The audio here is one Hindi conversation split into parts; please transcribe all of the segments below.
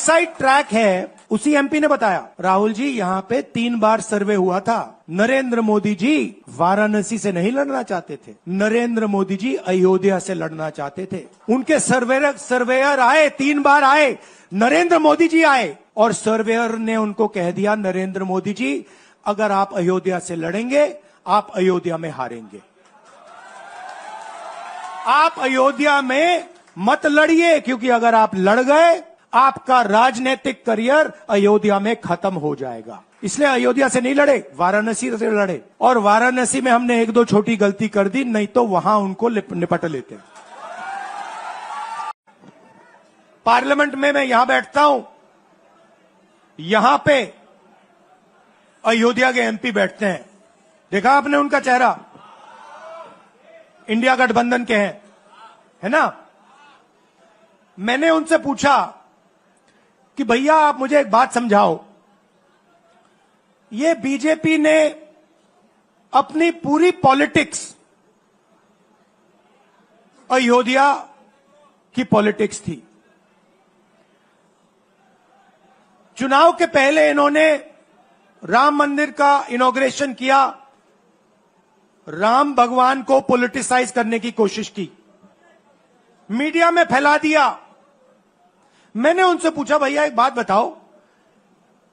इनसाइड ट्रैक है, उसी एमपी ने बताया, राहुल जी यहाँ पे 3 बार सर्वे हुआ था। नरेंद्र मोदी जी वाराणसी से नहीं लड़ना चाहते थे, नरेंद्र मोदी जी अयोध्या से लड़ना चाहते थे। उनके सर्वेयर आए, 3 बार आए, नरेंद्र मोदी जी आए और सर्वेयर ने उनको कह दिया, नरेंद्र मोदी जी अगर आप अयोध्या से लड़ेंगे, आप अयोध्या में हारेंगे। आप अयोध्या में मत लड़िए, क्योंकि अगर आप लड़ गए, आपका राजनीतिक करियर अयोध्या में खत्म हो जाएगा। इसलिए अयोध्या से नहीं लड़े, वाराणसी से लड़े। और वाराणसी में हमने 1-2 छोटी गलती कर दी, नहीं तो वहां उनको निपट लेते। पार्लियामेंट में मैं यहां बैठता हूं, यहां पे अयोध्या के एमपी बैठते हैं, देखा आपने उनका चेहरा, इंडिया गठबंधन के हैं, है ना। मैंने उनसे पूछा कि भैया आप मुझे एक बात समझाओ, ये बीजेपी ने अपनी पूरी पॉलिटिक्स अयोध्या की पॉलिटिक्स थी। चुनाव के पहले इन्होंने राम मंदिर का इनॉग्रेशन किया, राम भगवान को पॉलिटिसाइज करने की कोशिश की, मीडिया में फैला दिया। मैंने उनसे पूछा भैया एक बात बताओ,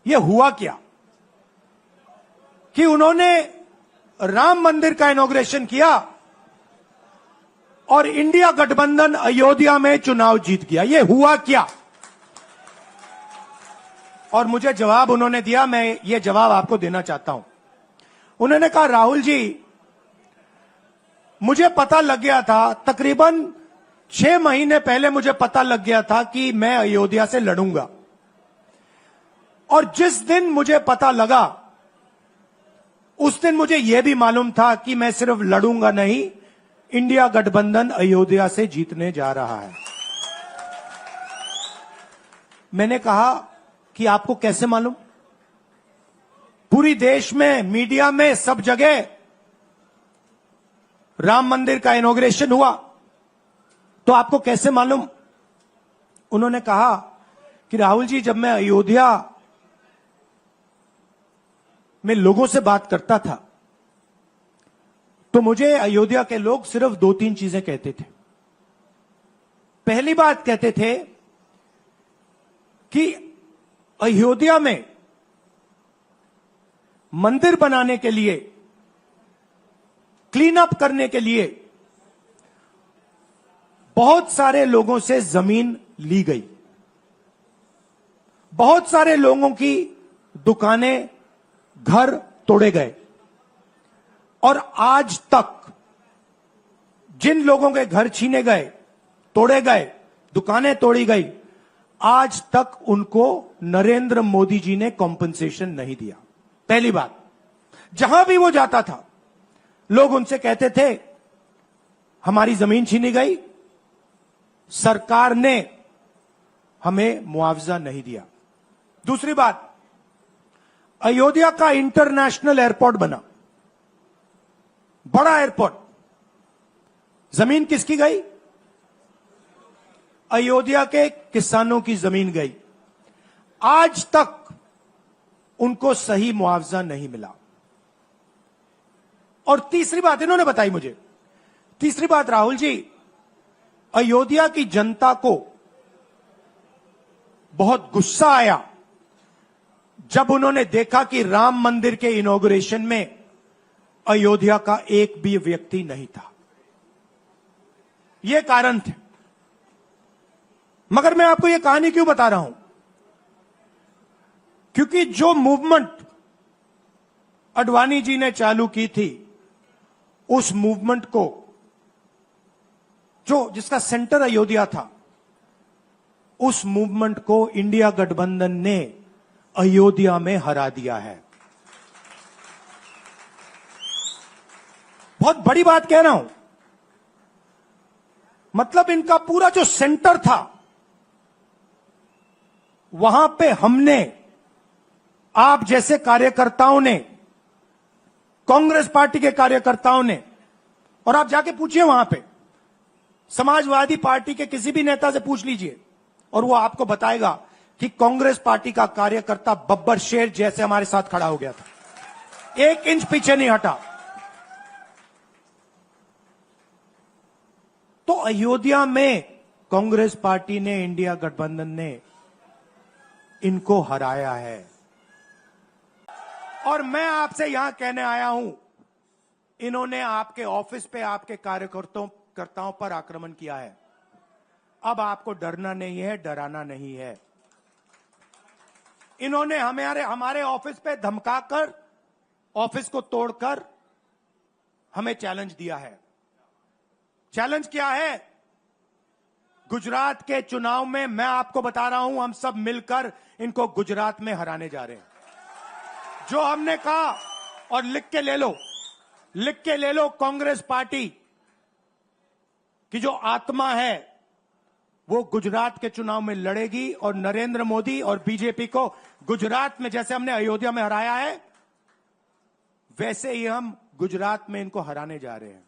ये हुआ क्या कि उन्होंने राम मंदिर का इनॉग्रेशन किया और इंडिया गठबंधन अयोध्या में चुनाव जीत गया, ये हुआ क्या? और मुझे जवाब उन्होंने दिया, मैं ये जवाब आपको देना चाहता हूं। उन्होंने कहा राहुल जी मुझे पता लग गया था, तकरीबन 6 महीने पहले मुझे पता लग गया था कि मैं अयोध्या से लड़ूंगा, और जिस दिन मुझे पता लगा उस दिन मुझे यह भी मालूम था कि मैं सिर्फ लड़ूंगा नहीं, इंडिया गठबंधन अयोध्या से जीतने जा रहा है। मैंने कहा कि आपको कैसे मालूम? पूरी देश में, मीडिया में, सब जगह राम मंदिर का इनॉग्रेशन हुआ, तो आपको कैसे मालूम? उन्होंने कहा कि राहुल जी जब मैं अयोध्या में लोगों से बात करता था तो मुझे अयोध्या के लोग सिर्फ 2-3 चीजें कहते थे। पहली बात कहते थे कि अयोध्या में मंदिर बनाने के लिए, क्लीन अप करने के लिए बहुत सारे लोगों से जमीन ली गई, बहुत सारे लोगों की दुकानें, घर तोड़े गए, और आज तक जिन लोगों के घर छीने गए, तोड़े गए, दुकानें तोड़ी गई, आज तक उनको नरेंद्र मोदी जी ने कॉम्पनसेशन नहीं दिया। पहली बात, जहां भी वो जाता था लोग उनसे कहते थे हमारी जमीन छीनी गई, सरकार ने हमें मुआवजा नहीं दिया। दूसरी बात, अयोध्या का इंटरनेशनल एयरपोर्ट बना, बड़ा एयरपोर्ट, जमीन किसकी गई? अयोध्या के किसानों की जमीन गई, आज तक उनको सही मुआवजा नहीं मिला। और तीसरी बात इन्होंने बताई मुझे, तीसरी बात राहुल जी, अयोध्या की जनता को बहुत गुस्सा आया जब उन्होंने देखा कि राम मंदिर के इनॉग्रेशन में अयोध्या का एक भी व्यक्ति नहीं था। यह कारण थे। मगर मैं आपको यह कहानी क्यों बता रहा हूं? क्योंकि जो मूवमेंट अडवाणी जी ने चालू की थी, उस मूवमेंट को, जिसका सेंटर अयोध्या था, उस मूवमेंट को इंडिया गठबंधन ने अयोध्या में हरा दिया है। बहुत बड़ी बात कह रहा हूं, मतलब इनका पूरा जो सेंटर था, वहां पे हमने, आप जैसे कार्यकर्ताओं ने, कांग्रेस पार्टी के कार्यकर्ताओं ने, और आप जाके पूछिए वहां पे, समाजवादी पार्टी के किसी भी नेता से पूछ लीजिए और वो आपको बताएगा कि कांग्रेस पार्टी का कार्यकर्ता बब्बर शेर जैसे हमारे साथ खड़ा हो गया था, 1 इंच पीछे नहीं हटा। तो अयोध्या में कांग्रेस पार्टी ने, इंडिया गठबंधन ने इनको हराया है। और मैं आपसे यहां कहने आया हूं, इन्होंने आपके ऑफिस पे आपके कार्यकर्ताओं पर आक्रमण किया है। अब आपको डरना नहीं है, डराना नहीं है। इन्होंने हमारे ऑफिस पे धमकाकर, ऑफिस को तोड़कर हमें चैलेंज दिया है। चैलेंज क्या है? गुजरात के चुनाव में मैं आपको बता रहा हूं, हम सब मिलकर इनको गुजरात में हराने जा रहे हैं। जो हमने कहा, और लिख के ले लो, कांग्रेस पार्टी की जो आत्मा है वो गुजरात के चुनाव में लड़ेगी और नरेंद्र मोदी और बीजेपी को गुजरात में, जैसे हमने अयोध्या में हराया है, वैसे ही हम गुजरात में इनको हराने जा रहे हैं।